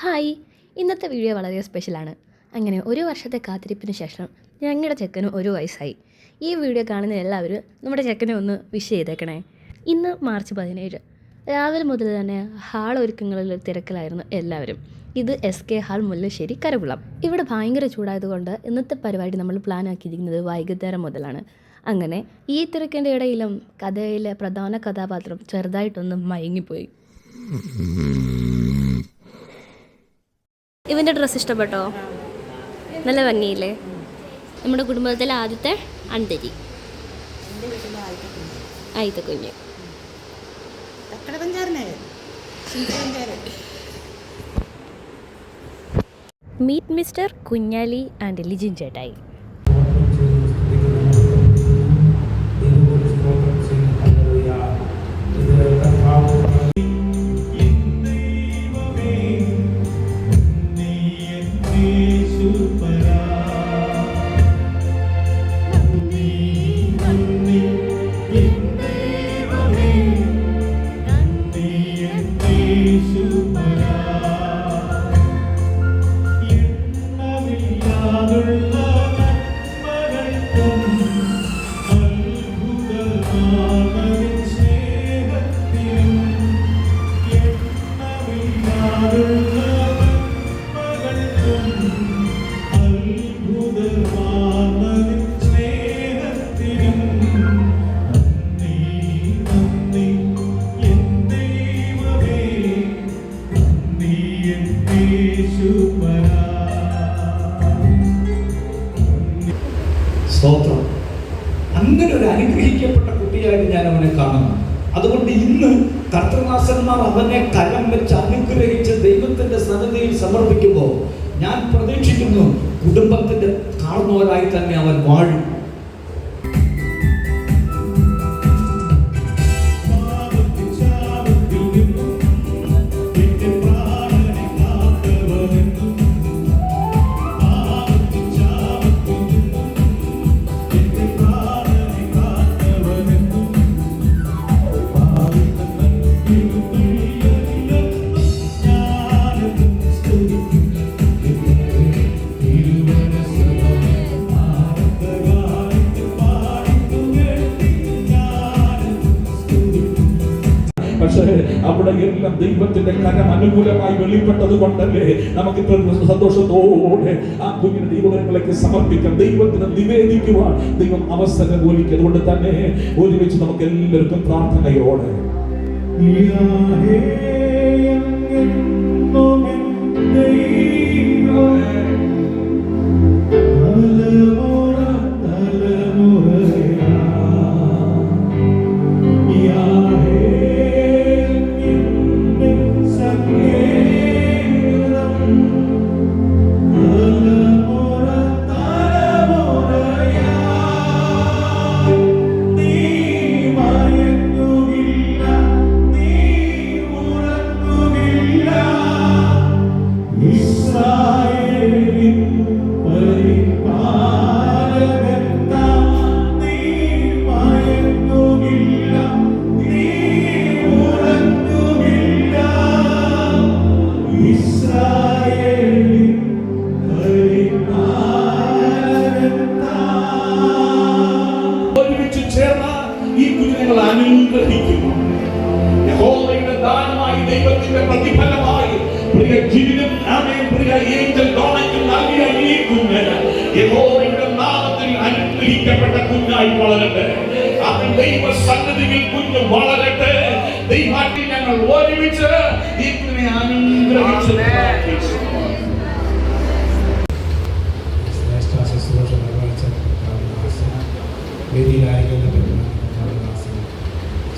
Hi, ഇന്നത്തെ video വളരെ സ്പെഷ്യലാണ്. അങ്ങനെ ഒരു വർഷത്തെ കാത്തിരിപ്പിന് ശേഷം ഞങ്ങളുടെ ചെക്കന് 1 വയസ്സായി. ഈ വീഡിയോ കാണുന്ന എല്ലാവരും നമ്മുടെ ചെക്കനെ ഒന്ന് വിഷ് ചെയ്തേക്കണേ. ഇന്ന് മാർച്ച് 17. രാവിലെ മുതൽ തന്നെ ഹാൾ ഒരുക്കങ്ങളിൽ തിരക്കിലായിരുന്നു എല്ലാവരും. ഇത് SK ഹാൾ മുല്ലശ്ശേരി കരകുളം. ഇവിടെ ഭയങ്കര ചൂടായതുകൊണ്ട് ഇന്നത്തെ പരിപാടി നമ്മൾ പ്ലാൻ ആക്കിയിരിക്കുന്നത് വൈകുന്നേരം മുതലാണ്. അങ്ങനെ ഈ തിരക്കിൻ്റെ ഇടയിലും കഥയിലെ പ്രധാന കഥാപാത്രം ചെറുതായിട്ടൊന്ന് മയങ്ങിപ്പോയി. ഇവൻ്റെ ഡ്രസ്സ് ഇഷ്ടപ്പെട്ടോ? നല്ല ഭംഗിയില്ലേ? നമ്മുടെ കുടുംബത്തിലെ ആദ്യത്തെ അന്തരി ആയിത്ത കുഞ്ഞ്. Meet mister Kunjali and Lijin ചേട്ടായി. സ്തോത്രം. അങ്ങനെ ഒരു അനുഗ്രഹിക്കപ്പെട്ട കുട്ടിയായിട്ട് ഞാൻ അവനെ കാണുന്നു. അതുകൊണ്ട് ഇന്ന് കർത്തൃദാസന്മാർ അവനെ കരം വെച്ച് അനുഗ്രഹിച്ച് ദൈവത്തിന്റെ സന്നിധിയിൽ സമർപ്പിക്കുമ്പോൾ ഞാൻ പ്രതീക്ഷിക്കുന്നു കുടുംബത്തിന്റെ കാർന്നവരായി തന്നെ അവൻ വാഴും. പക്ഷേ അവിടെ എല്ലാം ദൈവത്തിന്റെ കരം അനുകൂലമായി വെളിപ്പെട്ടത് കൊണ്ടല്ലേ നമുക്ക് ഇത്ര സന്തോഷത്തോടെ ആ കുഞ്ഞിന് ദൈവകരങ്ങളിലേക്ക് സമർപ്പിക്കാം, ദൈവത്തിന് നിവേദിക്കുവാൻ ദൈവം അവസരം ഒരുക്കി. അതുകൊണ്ട് തന്നെ ഒരുമിച്ച് നമുക്ക് എല്ലാവർക്കും പ്രാർത്ഥനയോടെ ഈ കുഞ്ഞുങ്ങൾ അനുഗ്രഹിക്കുന്നു. യഹോവയുടെ ദാനമായി ദൈവത്തിന്റെ പ്രതിഫലമായി പ്രിയ ജിനും പ്രിയ ഏഞ്ചൽ ഡോണയ്ക്കും നൽകിയ ഈ കുഞ്ഞിന് യഹോവയുടെ നാമത്തിൽ അനുഗ്രഹിക്കപ്പെട്ട കുഞ്ഞായി വളരട്ടെ. അത് ദൈവ സന്നിധിയിൽ കുഞ്ഞ് വളരട്ടെ. ദൈവത്തിൽ ഞങ്ങൾ ഒരുമിച്ച് ഈ കുഞ്ഞിനെ അനുഗ്രഹിച്ചു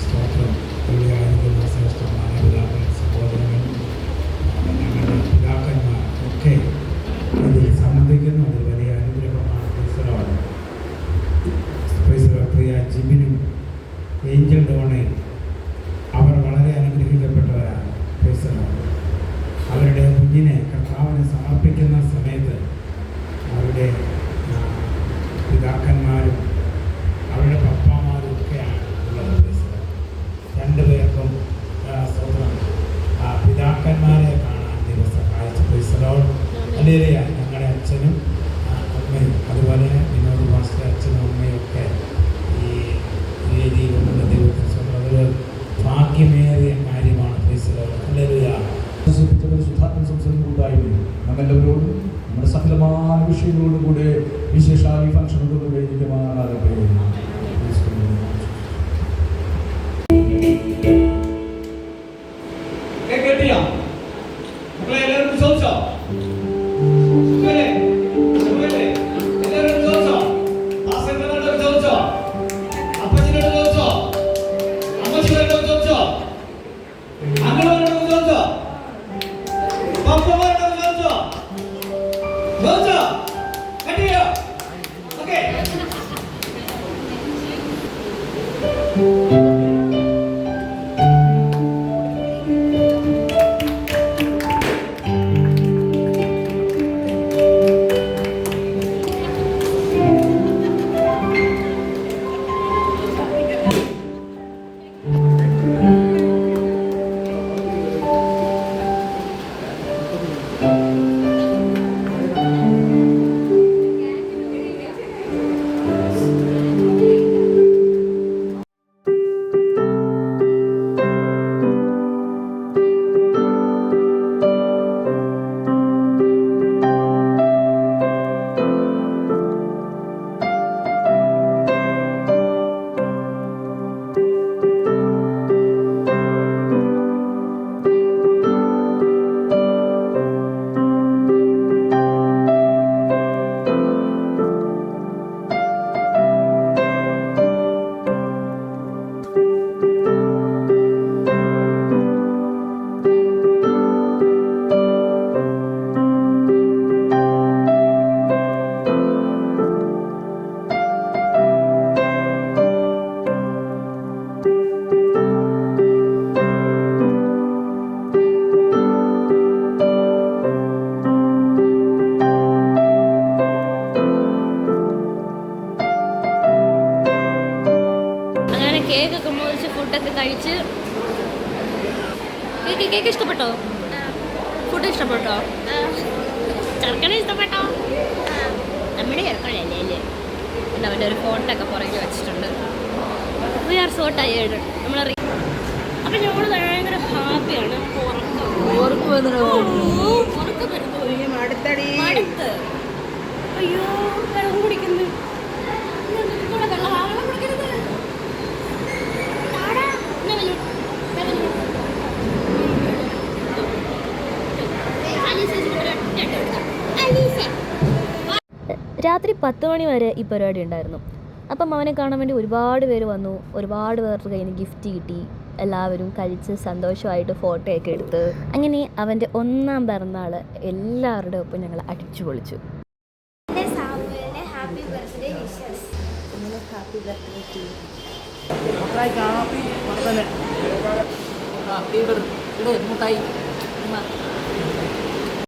സ്തോത്രം. വെള്ളിയായിരിക്കുന്ന ശ്രേഷ്ഠമായ പിതാക്കൾ, സഹോദരങ്ങൾ, ഞങ്ങളുടെ പിതാക്കന്മാർ ഒക്കെ ഇതിൽ സംബന്ധിക്കുന്നു. അത് വലിയ അനുഗ്രഹമാണ്. പ്രിയ ജിബിനും ഏഞ്ചൽ ഡോണയും അവർ വളരെ അനുഗ്രഹിക്കപ്പെട്ടവരാണ്. അവരുടെ കുഞ്ഞിനെ കർത്താവിനെ സമർപ്പിക്കുന്ന സമയത്ത് അവരുടെ പിതാക്കന്മാരും അവരുടെ പപ്പാമാരും ഒക്കെയാണ് ഉള്ളത്. രണ്ടുപേർക്കും പിതാക്കന്മാരെ കാണാൻ ദൈവം സഹായിച്ചു. ഹല്ലേലൂയ. ഞങ്ങളുടെ അച്ഛനും അമ്മയും അതുപോലെ വിനോദ് മാസ്റ്റർ അച്ഛനും അമ്മയും ഒക്കെ ഈ വേദിയിലുള്ള ദൈവത്തിന് സ്വന്തം അതൊരു ഭാഗ്യമേറിയ കാര്യമാണ്. ഹല്ലേലൂയ. നമ്മെല്ലാവരോടും നമ്മുടെ സകലമായ വിഷയങ്ങളോടും കൂടെ വിശേഷാൽ ഈ ഫംഗ്ഷനോട് കഴിഞ്ഞിട്ടുമാറാകട്ടെ. കേട്ടിയാ മക്കളെ എല്ലാവരും ചോദിച്ചോ? എല്ലാവരും ചോദിച്ചോ? ദാസന്മാരോട് ചോദിച്ചോ? അപ്പച്ചനോട് ചോദിച്ചോ? അമ്മച്ചിമാരോട് ചോദിച്ചോ? അങ്ങളോട് ചോദിച്ചോ? പപ്പമാരോട് ചോദിച്ചോ? ചോദിച്ചോ? കേട്ടിയോ? ഓക്കേ. കേക്കൊക്കെ മുറിച്ച് ഫുഡൊക്കെ കഴിച്ച്. കേക്ക് ഇഷ്ടപ്പെട്ടോ? ഫുഡ് ഇഷ്ടപ്പെട്ടോ? ചെറുക്കനെ ഇഷ്ടപ്പെട്ടോ? നമ്മുടെ ചെറുക്കനല്ലേ അല്ലേ? അവൻ്റെ ഒരു ഫോട്ടോ ഒക്കെ പുറകിൽ വെച്ചിട്ടുണ്ട്. We are so tired. നമ്മൾ അപ്പം നമ്മൾ ഭയങ്കര ഹാപ്പിയാണ്. അടുത്ത് അയ്യോ വെള്ളം കുടിക്കുന്നു. വെള്ളം കുടിക്കരുത്. രാത്രി 10 മണി വരെ ഈ പരിപാടി ഉണ്ടായിരുന്നു. അപ്പം അവനെ കാണാൻ വേണ്ടി ഒരുപാട് പേര് വന്നു. ഒരുപാട് പേർക്ക് കയ്യിൽ നിന്ന് ഗിഫ്റ്റ് കിട്ടി. എല്ലാവരും കഴിച്ച് സന്തോഷമായിട്ട് ഫോട്ടോയൊക്കെ എടുത്ത് അങ്ങനെ അവൻ്റെ 1ാം പിറന്നാൾ എല്ലാവരുടെ ഒപ്പം ഞങ്ങൾ അടിച്ചു പൊളിച്ചു. ഹാപ്പി ബർത്ത്ഡേ മുട്ടായി